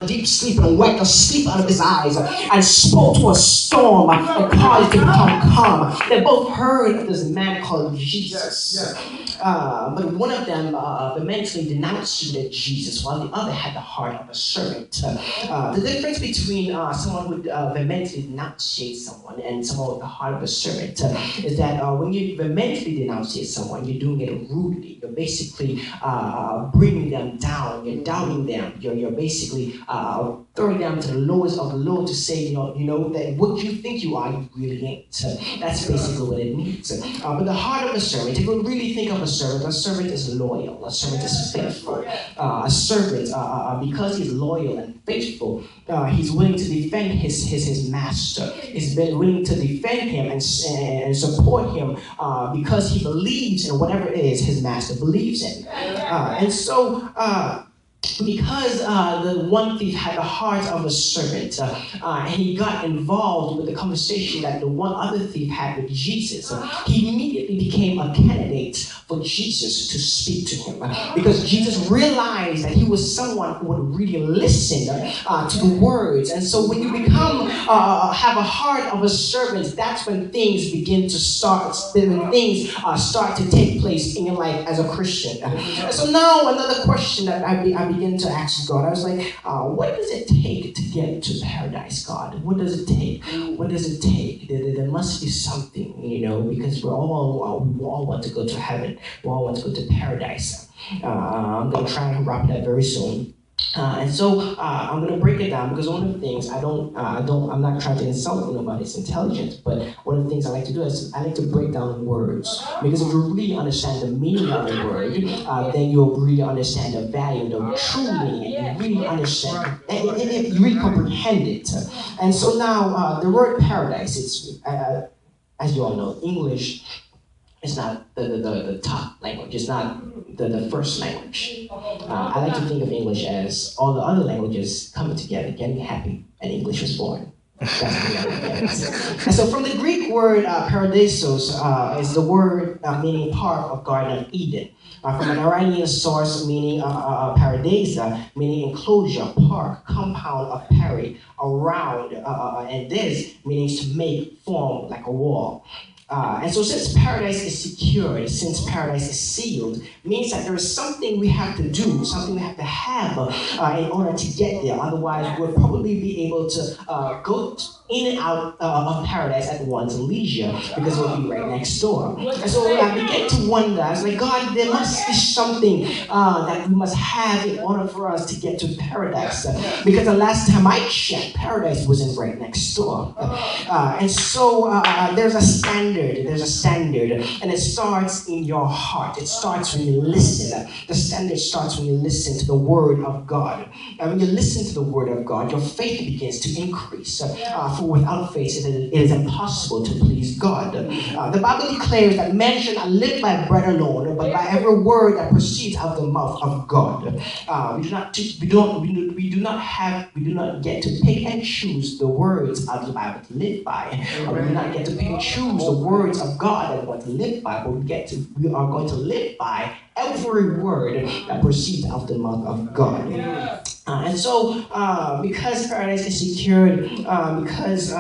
deep sleep and whacked the sleep out of his eyes and spoke to a storm and caused it to become calm. They both heard of this man called Jesus. But one of them vehemently denounced Jesus, while the other had the heart of a servant. The difference between someone who vehemently denunciates someone and someone with the heart of a servant is that when you vehemently denunciate someone, you're doing it rudely. You're basically bringing them down. You're doubting them. You're basically throwing them to the lowest of the low to say, you know that what you think you are, you really ain't. That's basically what it means. But the heart of a servant, if you really think of a servant is loyal. A servant is faithful. A servant, because he's loyal and faithful, he's willing to defend his master. He's been willing to defend him and support him because he believes in whatever it is his master believes in. And so, because the one thief had the heart of a servant, and he got involved with the conversation that the one other thief had with Jesus, he immediately became a candidate for Jesus to speak to him, because Jesus realized that he was someone who would really listen to the words. And so when you become have a heart of a servant, that's when things begin to start, when things start to take place in your life as a Christian. So now another question that I begin to ask God, I was like, what does it take to get to paradise, God? What does it take? What does it take? There must be something, because we all want to go to heaven. We all want to go to paradise. I'm going to try and wrap that very soon. And so I'm going to break it down, because one of the things I'm not trying to insult anybody's intelligence, but one of the things I like to do is I like to break down words, because if you really understand the meaning of the word, then you'll really understand the value, the true meaning, and you really understand, and you really comprehend it. And so now the word paradise, it's as you all know, English is not the top language. It's not the first language. I like to think of English as all the other languages coming together, getting happy, and English was born. That's the way I look at it. And so from the Greek word paradisos is the word meaning part of Garden of Eden. From an Iranian source meaning paradisa, meaning enclosure, park, compound of pari, around, and this means to make, form like a wall. And so since paradise is secured, since paradise is sealed, means that there is something we have to do, something we have to have in order to get there. Otherwise, we'll probably be able to go in and out of paradise at one's leisure, because it will be right next door. And so I began to wonder, I was like, God, there must be something that we must have in order for us to get to paradise. Because the last time I checked, paradise wasn't right next door. And so there's a standard, and it starts in your heart. It starts when you listen. The standard starts when you listen to the word of God. And when you listen to the word of God, your faith begins to increase. For without faith, it is impossible to please God. The Bible declares that man should not live by bread alone, but by every word that proceeds out of the mouth of God. We do not get to pick and choose the words of the Bible to live by. We do not get to pick and choose the words of God that we want to live by, but we are going to live by every word that proceeds out of the mouth of God. And so, because paradise is secured, because